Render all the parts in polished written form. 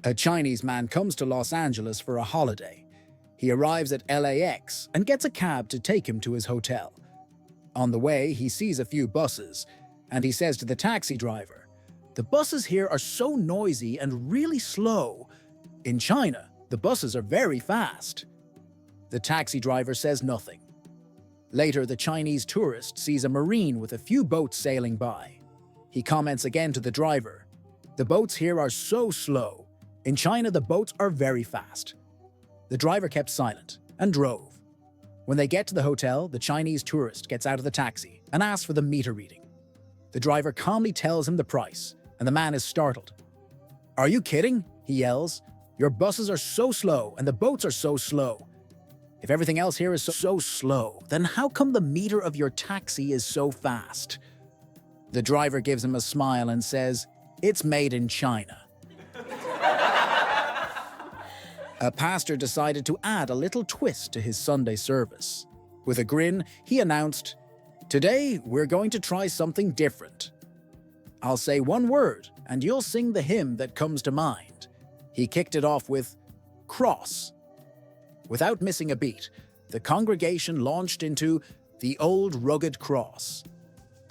A Chinese man comes to Los Angeles for a holiday. He arrives at LAX and gets a cab to take him to his hotel. On the way, he sees a few buses, and he says to the taxi driver, "The buses here are so noisy and really slow. In China, the buses are very fast." The taxi driver says nothing. Later, the Chinese tourist sees a marine with a few boats sailing by. He comments again to the driver, "The boats here are so slow. In China, the boats are very fast." The driver kept silent and drove. When they get to the hotel, the Chinese tourist gets out of the taxi and asks for the meter reading. The driver calmly tells him the price, and the man is startled. "Are you kidding?" he yells. "Your buses are so slow and the boats are so slow. If everything else here is so slow, then how come the meter of your taxi is so fast?" The driver gives him a smile and says, "It's made in China." A pastor decided to add a little twist to his Sunday service. With a grin, he announced, "Today, we're going to try something different. I'll say one word, and you'll sing the hymn that comes to mind." He kicked it off with, "Cross." Without missing a beat, the congregation launched into "The Old Rugged Cross."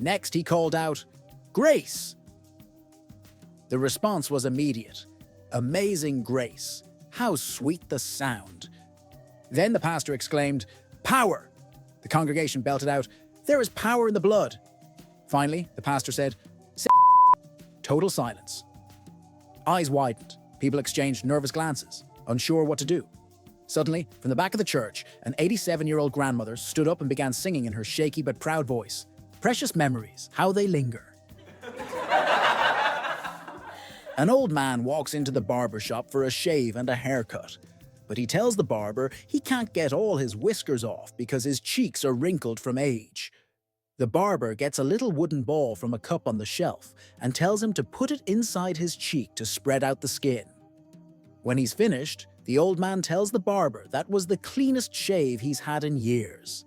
Next, he called out, "Grace." The response was immediate. "Amazing grace. How sweet the sound." Then the pastor exclaimed, "Power!" The congregation belted out, "There is power in the blood." Finally, the pastor said, Total silence. Eyes widened. People exchanged nervous glances, unsure what to do. Suddenly, from the back of the church, an 87-year-old grandmother stood up and began singing in her shaky but proud voice, "Precious memories, how they linger." An old man walks into the barber shop for a shave and a haircut, but he tells the barber he can't get all his whiskers off because his cheeks are wrinkled from age. The barber gets a little wooden ball from a cup on the shelf and tells him to put it inside his cheek to spread out the skin. When he's finished, the old man tells the barber that was the cleanest shave he's had in years.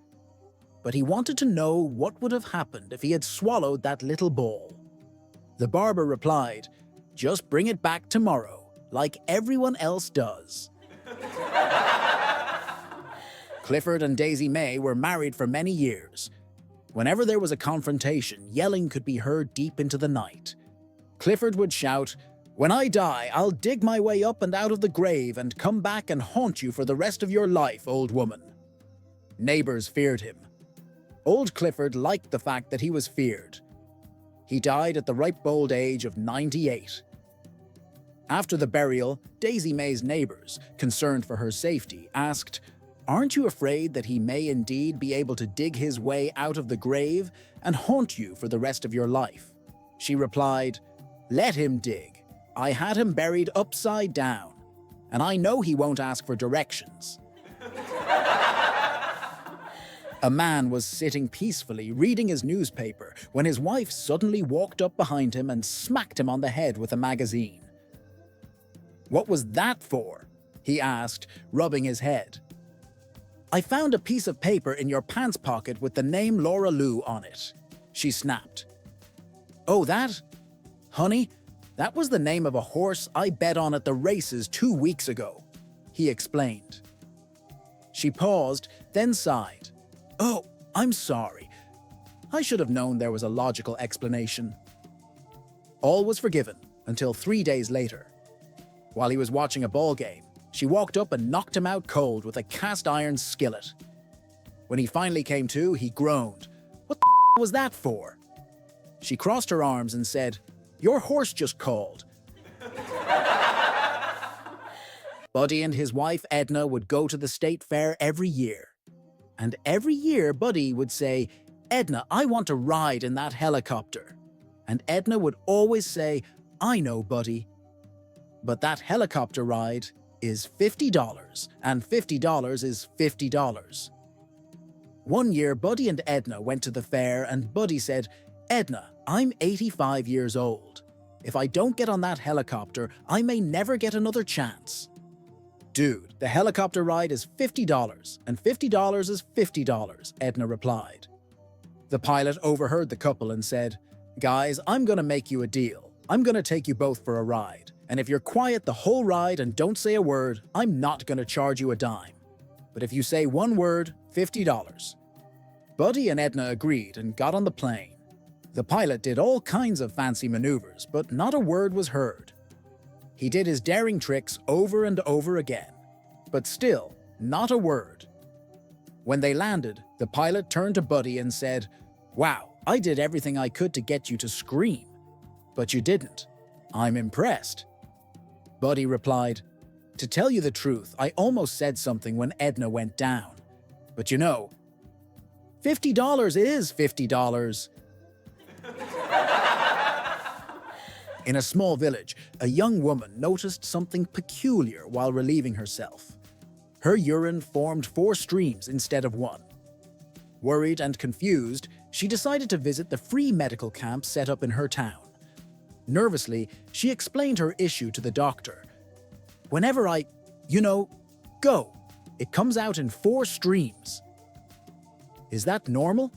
But he wanted to know what would have happened if he had swallowed that little ball. The barber replied, "Just bring it back tomorrow, like everyone else does." Clifford and Daisy May were married for many years. Whenever there was a confrontation, yelling could be heard deep into the night. Clifford would shout, "When I die, I'll dig my way up and out of the grave and come back and haunt you for the rest of your life, old woman." Neighbors feared him. Old Clifford liked the fact that he was feared. He died at the ripe old age of 98. After the burial, Daisy May's neighbors, concerned for her safety, asked, "Aren't you afraid that he may indeed be able to dig his way out of the grave and haunt you for the rest of your life?" She replied, "Let him dig. I had him buried upside down, and I know he won't ask for directions." A man was sitting peacefully reading his newspaper when his wife suddenly walked up behind him and smacked him on the head with a magazine. "What was that for?" he asked, rubbing his head. "I found a piece of paper in your pants pocket with the name Laura Lou on it," she snapped. "Oh, that? Honey, that was the name of a horse I bet on at the races 2 weeks ago," he explained. She paused, then sighed. "Oh, I'm sorry. I should have known there was a logical explanation." All was forgiven until 3 days later. While he was watching a ball game, she walked up and knocked him out cold with a cast-iron skillet. When he finally came to, he groaned. "What the was that for?" She crossed her arms and said, "Your horse just called." Buddy and his wife Edna would go to the state fair every year. And every year Buddy would say, "Edna, I want to ride in that helicopter." And Edna would always say, "I know, Buddy." But that helicopter ride is $50, and $50 is $50. One year, Buddy and Edna went to the fair, and Buddy said, "Edna, I'm 85 years old. If I don't get on that helicopter, I may never get another chance." "Dude, the helicopter ride is $50, and $50 is $50, Edna replied. The pilot overheard the couple and said, "Guys, I'm gonna make you a deal. I'm gonna take you both for a ride, And if you're quiet the whole ride and don't say a word, I'm not going to charge you a dime. But if you say one word, $50. Buddy and Edna agreed and got on the plane. The pilot did all kinds of fancy maneuvers, but not a word was heard. He did his daring tricks over and over again, but still, not a word. When they landed, the pilot turned to Buddy and said, "Wow, I did everything I could to get you to scream. But you didn't. I'm impressed." Buddy replied, "To tell you the truth, I almost said something when Edna went down. But you know, $50 is $50. In a small village, a young woman noticed something peculiar while relieving herself. Her urine formed 4 streams instead of 1. Worried and confused, she decided to visit the free medical camp set up in her town. Nervously, she explained her issue to the doctor. "Whenever I, go, it comes out in 4 streams." "Is that normal?"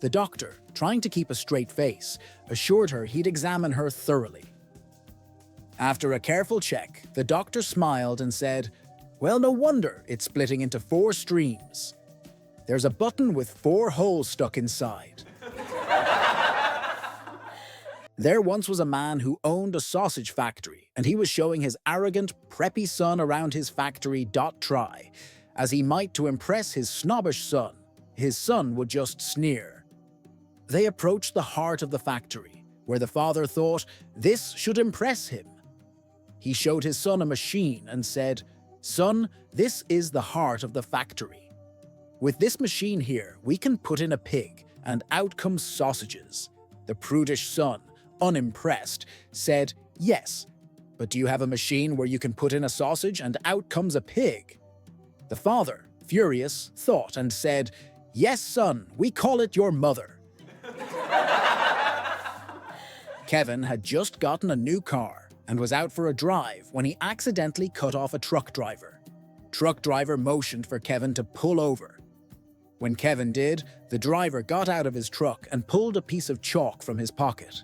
The doctor, trying to keep a straight face, assured her he'd examine her thoroughly. After a careful check, the doctor smiled and said, "Well, no wonder it's splitting into 4 streams. There's a button with 4 holes stuck inside." There once was a man who owned a sausage factory, and he was showing his arrogant, preppy son around his factory .try, as he might to impress his snobbish son. His son would just sneer. They approached the heart of the factory, where the father thought this should impress him. He showed his son a machine and said, "Son, this is the heart of the factory. With this machine here, we can put in a pig, and out comes sausages." The prudish son, unimpressed, said, "Yes, but do you have a machine where you can put in a sausage and out comes a pig?" The father, furious, thought and said, "Yes, son, we call it your mother." Kevin had just gotten a new car and was out for a drive when he accidentally cut off a truck driver. Truck driver motioned for Kevin to pull over. When Kevin did, the driver got out of his truck and pulled a piece of chalk from his pocket.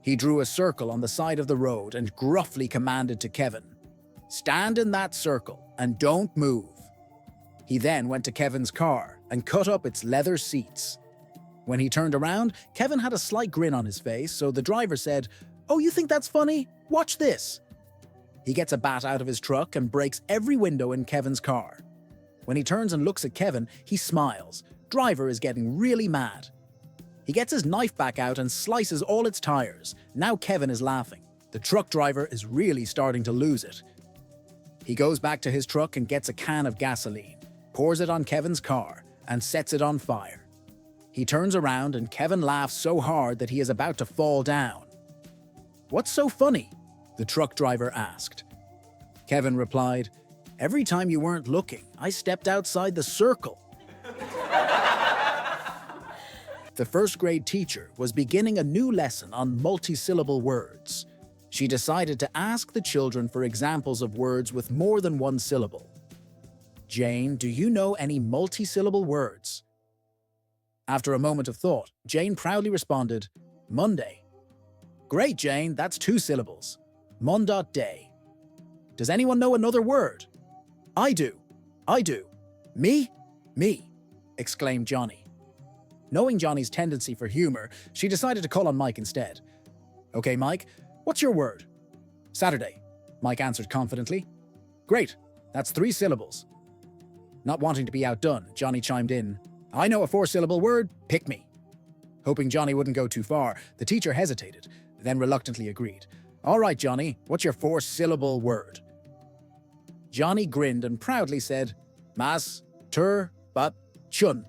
He drew a circle on the side of the road and gruffly commanded to Kevin, "Stand in that circle and don't move." He then went to Kevin's car and cut up its leather seats. When he turned around, Kevin had a slight grin on his face, so the driver said, "Oh, you think that's funny? Watch this." He gets a bat out of his truck and breaks every window in Kevin's car. When he turns and looks at Kevin, he smiles. Driver is getting really mad. He gets his knife back out and slices all its tires. Now Kevin is laughing. The truck driver is really starting to lose it. He goes back to his truck and gets a can of gasoline, pours it on Kevin's car, and sets it on fire. He turns around and Kevin laughs so hard that he is about to fall down. "What's so funny?" the truck driver asked. Kevin replied, "Every time you weren't looking, I stepped outside the circle." The first grade teacher was beginning a new lesson on multisyllable words. She decided to ask the children for examples of words with more than 1 syllable. "Jane, do you know any multisyllable words?" After a moment of thought, Jane proudly responded, "Monday." "Great, Jane, that's 2 syllables. Mon.day. Does anyone know another word?" I do. Me? Me," exclaimed Johnny. Knowing Johnny's tendency for humor, she decided to call on Mike instead. "Okay, Mike, what's your word?" "Saturday," Mike answered confidently. "Great, that's 3 syllables." Not wanting to be outdone, Johnny chimed in, "I know a 4-syllable word, pick me." Hoping Johnny wouldn't go too far, the teacher hesitated, then reluctantly agreed. "All right, Johnny, what's your 4-syllable word?" Johnny grinned and proudly said, "Mas, tur, but, chun."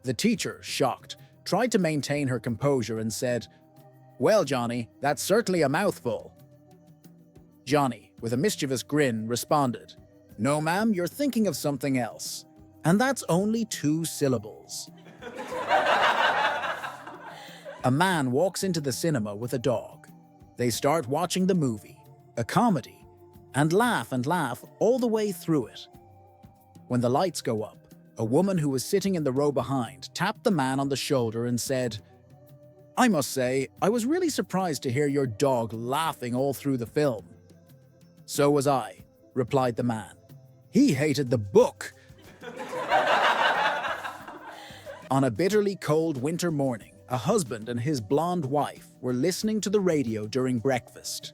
The teacher, shocked, tried to maintain her composure and said, "Well, Johnny, that's certainly a mouthful." Johnny, with a mischievous grin, responded, "No, ma'am, you're thinking of something else. And that's only 2 syllables." A man walks into the cinema with a dog. They start watching the movie, a comedy, and laugh all the way through it. When the lights go up, a woman who was sitting in the row behind tapped the man on the shoulder and said, I must say, I was really surprised to hear your dog laughing all through the film." "So was I," replied the man. "He hated the book." On a bitterly cold winter morning, a husband and his blonde wife were listening to the radio during breakfast.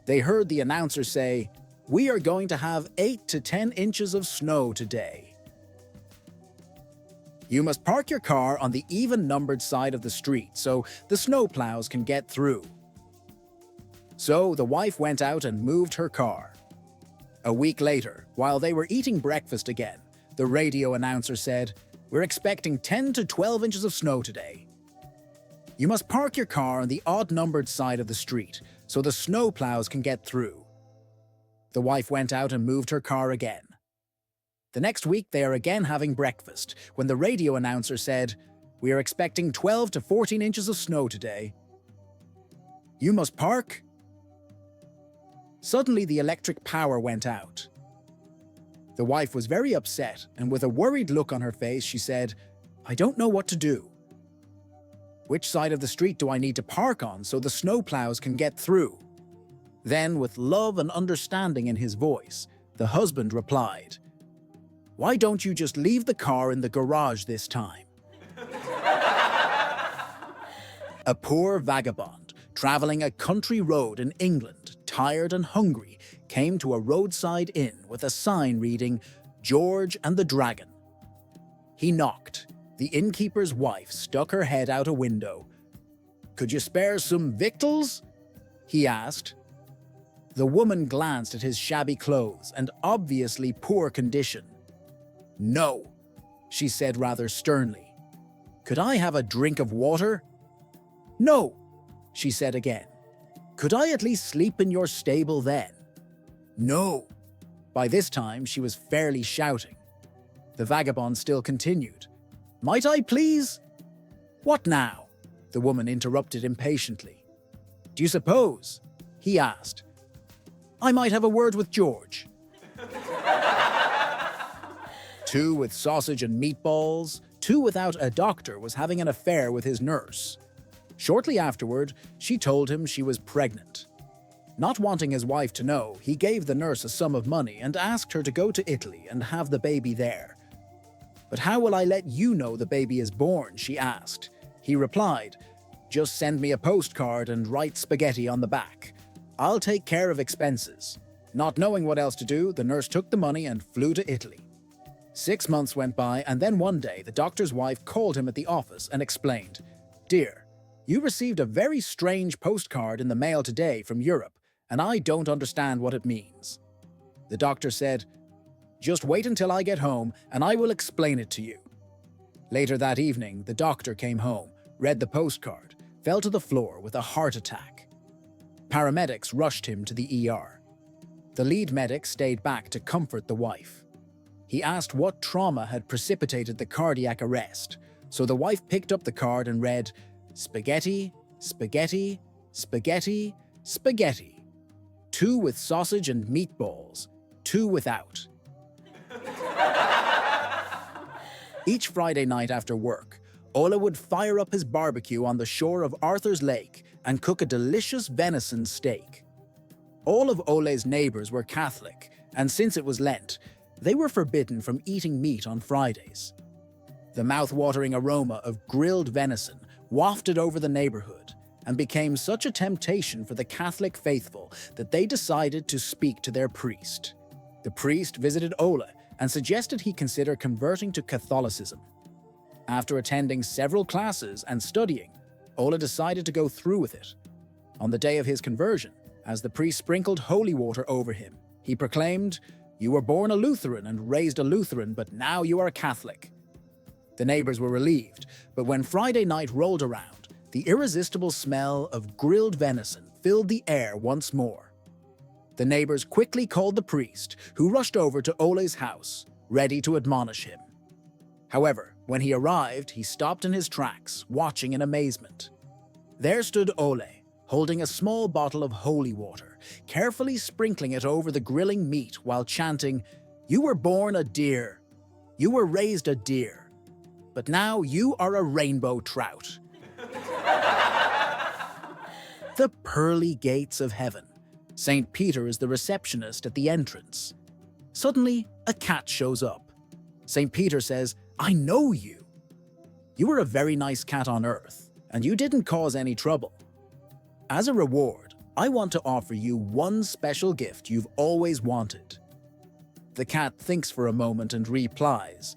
They heard the announcer say, "We are going to have 8 to 10 inches of snow today. You must park your car on the even-numbered side of the street so the snowplows can get through." So the wife went out and moved her car. A week later, while they were eating breakfast again, the radio announcer said, "We're expecting 10 to 12 inches of snow today. You must park your car on the odd-numbered side of the street so the snowplows can get through." The wife went out and moved her car again. The next week, they are again having breakfast when the radio announcer said, "We are expecting 12 to 14 inches of snow today. You must park." Suddenly, the electric power went out. The wife was very upset, and with a worried look on her face, she said, "I don't know what to do. Which side of the street do I need to park on so the snowplows can get through?" Then, with love and understanding in his voice, the husband replied, "Why don't you just leave the car in the garage this time?" A poor vagabond, traveling a country road in England, tired and hungry, came to a roadside inn with a sign reading, "George and the Dragon." He knocked. The innkeeper's wife stuck her head out a window. "Could you spare some victuals?" he asked. The woman glanced at his shabby clothes and obviously poor condition. "No," she said rather sternly. "Could I have a drink of water?" "No," she said again. "Could I at least sleep in your stable then?" "No." By this time, she was fairly shouting. The vagabond still continued. "Might I please?" "What now?" the woman interrupted impatiently. "Do you suppose," he asked, "I might have a word with George?" Two with sausage and meatballs, two without a doctor was having an affair with his nurse. Shortly afterward, she told him she was pregnant. Not wanting his wife to know, he gave the nurse a sum of money and asked her to go to Italy and have the baby there. "But how will I let you know the baby is born?" she asked. He replied, "Just send me a postcard and write spaghetti on the back. I'll take care of expenses." Not knowing what else to do, the nurse took the money and flew to Italy. 6 months went by, and then one day the doctor's wife called him at the office and explained, "Dear, you received a very strange postcard in the mail today from Europe, and I don't understand what it means." The doctor said, "Just wait until I get home, and I will explain it to you." Later that evening, the doctor came home, read the postcard, fell to the floor with a heart attack. Paramedics rushed him to the ER. The lead medic stayed back to comfort the wife. He asked what trauma had precipitated the cardiac arrest, so the wife picked up the card and read, "Spaghetti, spaghetti, spaghetti, spaghetti. 2 with sausage and meatballs, 2 without." Each Friday night after work, Ola would fire up his barbecue on the shore of Arthur's Lake and cook a delicious venison steak. All of Ole's neighbors were Catholic, and since it was Lent, they were forbidden from eating meat on Fridays. The mouth-watering aroma of grilled venison wafted over the neighborhood and became such a temptation for the Catholic faithful that they decided to speak to their priest. The priest visited Ola and suggested he consider converting to Catholicism. After attending several classes and studying, Ola decided to go through with it. On the day of his conversion, as the priest sprinkled holy water over him, he proclaimed, "You were born a Lutheran and raised a Lutheran, but now you are a Catholic." The neighbors were relieved, but when Friday night rolled around, the irresistible smell of grilled venison filled the air once more. The neighbors quickly called the priest, who rushed over to Ole's house, ready to admonish him. However, when he arrived, he stopped in his tracks, watching in amazement. There stood Ole, holding a small bottle of holy water, carefully sprinkling it over the grilling meat while chanting, "You were born a deer. You were raised a deer. But now you are a rainbow trout." The pearly gates of heaven. St. Peter is the receptionist at the entrance. Suddenly, a cat shows up. St. Peter says, "I know you. You were a very nice cat on earth, and you didn't cause any trouble. As a reward, I want to offer you one special gift you've always wanted." The cat thinks for a moment and replies,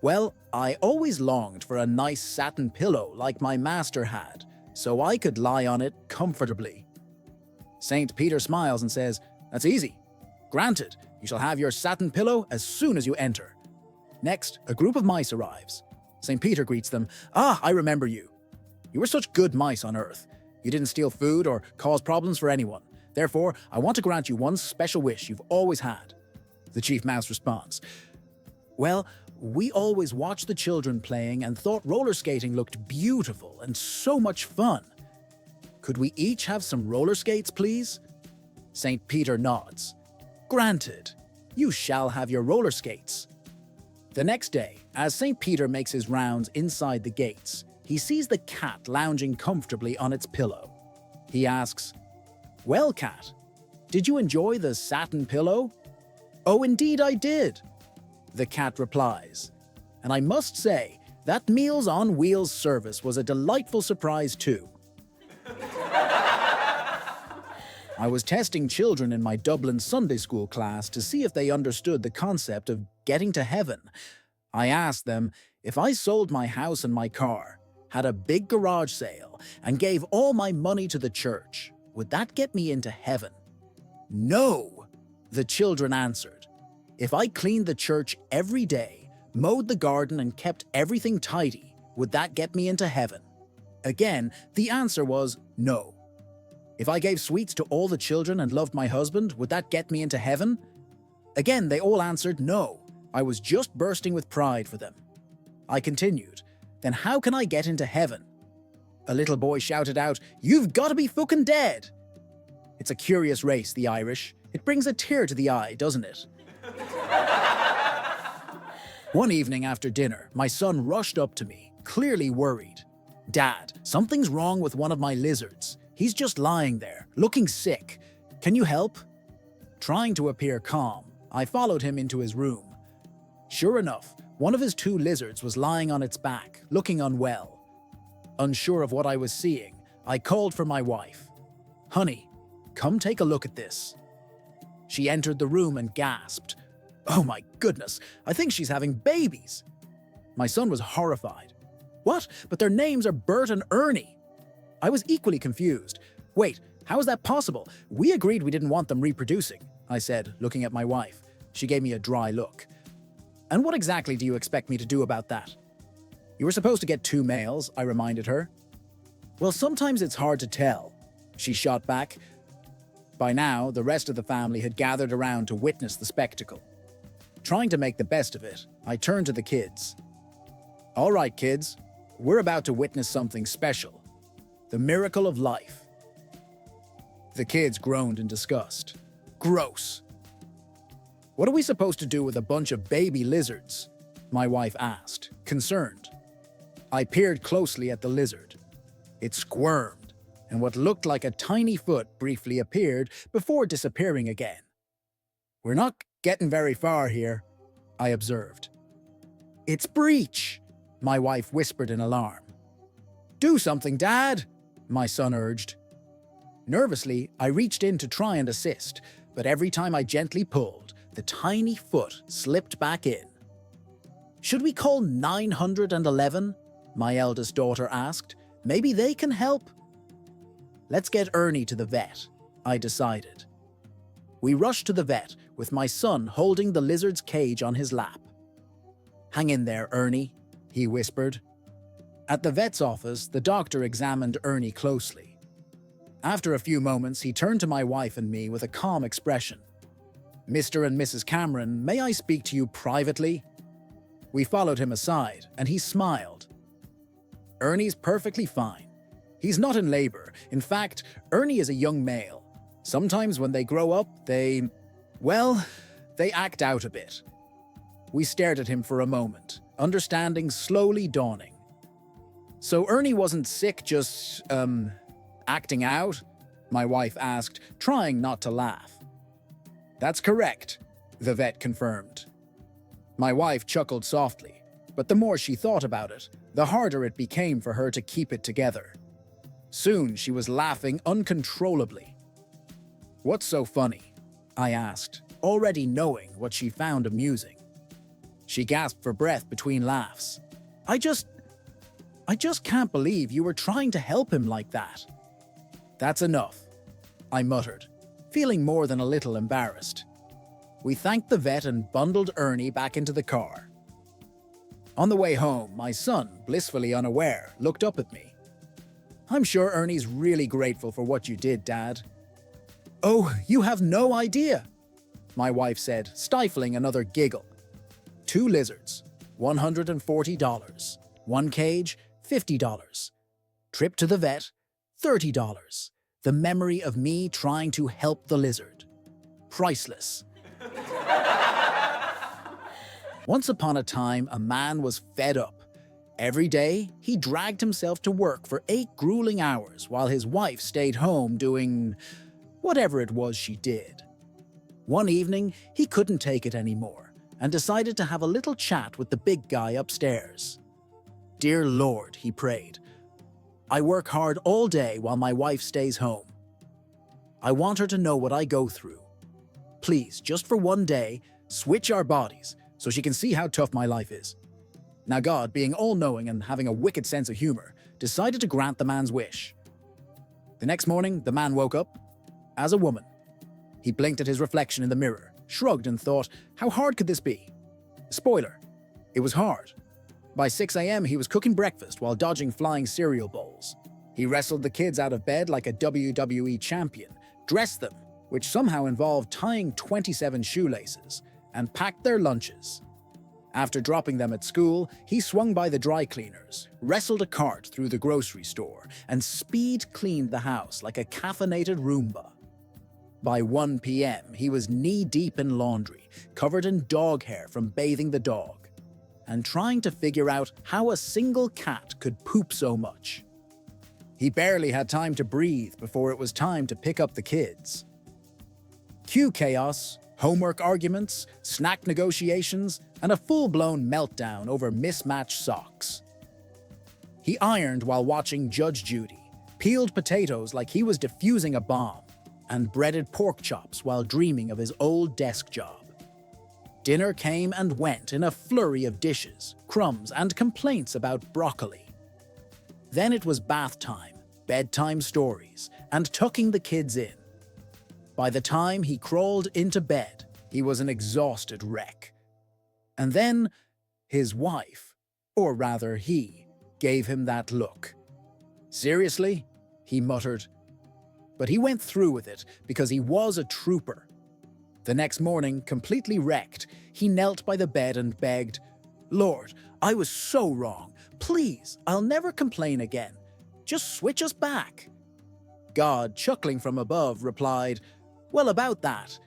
"Well, I always longed for a nice satin pillow like my master had, so I could lie on it comfortably." St. Peter smiles and says, "That's easy. Granted, you shall have your satin pillow as soon as you enter." Next, a group of mice arrives. St. Peter greets them. "Ah, I remember you. You were such good mice on Earth. You didn't steal food or cause problems for anyone. Therefore, I want to grant you one special wish you've always had." The chief mouse responds, "Well, we always watched the children playing and thought roller skating looked beautiful and so much fun. Could we each have some roller skates, please?" St. Peter nods. "Granted. You shall have your roller skates." The next day, as St. Peter makes his rounds inside the gates, he sees the cat lounging comfortably on its pillow. He asks, "Well, cat, did you enjoy the satin pillow?" "Oh, indeed I did," the cat replies. "And I must say, that Meals on Wheels service was a delightful surprise too. I was testing children in my Dublin Sunday school class to see if they understood the concept of getting to heaven. I asked them, if I sold my house and my car, had a big garage sale, and gave all my money to the church, would that get me into heaven? No, the children answered. If I cleaned the church every day, mowed the garden and kept everything tidy, would that get me into heaven? Again, the answer was no. If I gave sweets to all the children and loved my husband, would that get me into heaven? Again, they all answered no. I was just bursting with pride for them. I continued, "Then how can I get into heaven?" A little boy shouted out, "You've got to be fucking dead!" It's a curious race, the Irish. It brings a tear to the eye, doesn't it? One evening after dinner, my son rushed up to me, clearly worried. "Dad, something's wrong with one of my lizards. He's just lying there, looking sick. Can you help?" Trying to appear calm, I followed him into his room. Sure enough, one of his two lizards was lying on its back, looking unwell. Unsure of what I was seeing, I called for my wife. "Honey, come take a look at this." She entered the room and gasped, "Oh my goodness, I think she's having babies." My son was horrified. "What? But their names are Bert and Ernie." I was equally confused. "Wait, how is that possible? We agreed we didn't want them reproducing," I said, looking at my wife. She gave me a dry look. "And what exactly do you expect me to do about that?" "You were supposed to get 2 males, I reminded her. "Well, sometimes it's hard to tell," she shot back. By now, the rest of the family had gathered around to witness the spectacle. Trying to make the best of it, I turned to the kids. "All right, kids, we're about to witness something special. The miracle of life." The kids groaned in disgust. "Gross." "What are we supposed to do with a bunch of baby lizards?" my wife asked, concerned. I peered closely at the lizard. It squirmed, and what looked like a tiny foot briefly appeared before disappearing again. "We're not getting very far here," I observed. "It's breach," my wife whispered in alarm. "Do something, Dad," my son urged. Nervously, I reached in to try and assist, but every time I gently pulled, the tiny foot slipped back in. "Should we call 911? My eldest daughter asked. "Maybe they can help?" "Let's get Ernie to the vet," I decided. We rushed to the vet, with my son holding the lizard's cage on his lap. "Hang in there, Ernie," he whispered. At the vet's office, the doctor examined Ernie closely. After a few moments, he turned to my wife and me with a calm expression. "Mr. and Mrs. Cameron, may I speak to you privately?" We followed him aside, and he smiled. "Ernie's perfectly fine. He's not in labor. In fact, Ernie is a young male. Sometimes when they grow up, they act out a bit." We stared at him for a moment, understanding slowly dawning. "So Ernie wasn't sick, just, Acting out? My wife asked, trying not to laugh. That's correct, the vet confirmed. My wife chuckled softly, but the more she thought about it, the harder it became for her to keep it together. Soon she was laughing uncontrollably. What's so funny? I asked, already knowing what she found amusing. She gasped for breath between laughs. I just can't believe you were trying to help him like that. That's enough, I muttered, feeling more than a little embarrassed. We thanked the vet and bundled Ernie back into the car. On the way home, my son, blissfully unaware, looked up at me. I'm sure Ernie's really grateful for what you did, Dad. Oh, you have no idea, my wife said, stifling another giggle. 2 lizards, $140. 1 cage, $50. Trip to the vet, $30. The memory of me trying to help the lizard. Priceless. Once upon a time, a man was fed up. Every day, he dragged himself to work for 8 grueling hours while his wife stayed home doing whatever it was she did. One evening, he couldn't take it anymore and decided to have a little chat with the big guy upstairs. Dear Lord, he prayed, I work hard all day while my wife stays home. I want her to know what I go through. Please, just for one day, switch our bodies so she can see how tough my life is. Now God, being all-knowing and having a wicked sense of humor, decided to grant the man's wish. The next morning, the man woke up as a woman. He blinked at his reflection in the mirror, shrugged and thought, how hard could this be? Spoiler, it was hard. By 6 a.m., he was cooking breakfast while dodging flying cereal bowls. He wrestled the kids out of bed like a WWE champion, dressed them, which somehow involved tying 27 shoelaces, and packed their lunches. After dropping them at school, he swung by the dry cleaners, wrestled a cart through the grocery store, and speed cleaned the house like a caffeinated Roomba. By 1 p.m., he was knee-deep in laundry, covered in dog hair from bathing the dog, and trying to figure out how a single cat could poop so much. He barely had time to breathe before it was time to pick up the kids. Cue chaos, homework arguments, snack negotiations, and a full-blown meltdown over mismatched socks. He ironed while watching Judge Judy, peeled potatoes like he was defusing a bomb, and breaded pork chops while dreaming of his old desk job. Dinner came and went in a flurry of dishes, crumbs, and complaints about broccoli. Then it was bath time, bedtime stories, and tucking the kids in. By the time he crawled into bed, he was an exhausted wreck. And then his wife, or rather he, gave him that look. Seriously? He muttered. But he went through with it because he was a trooper. The next morning, completely wrecked, he knelt by the bed and begged, Lord, I was so wrong. Please, I'll never complain again. Just switch us back. God, chuckling from above, replied, Well, about that.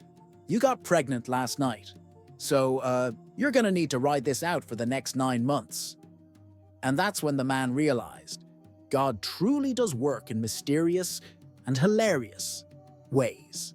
You got pregnant last night. So, you're gonna need to ride this out for the next 9 months. And that's when the man realized God truly does work in mysterious and hilarious ways.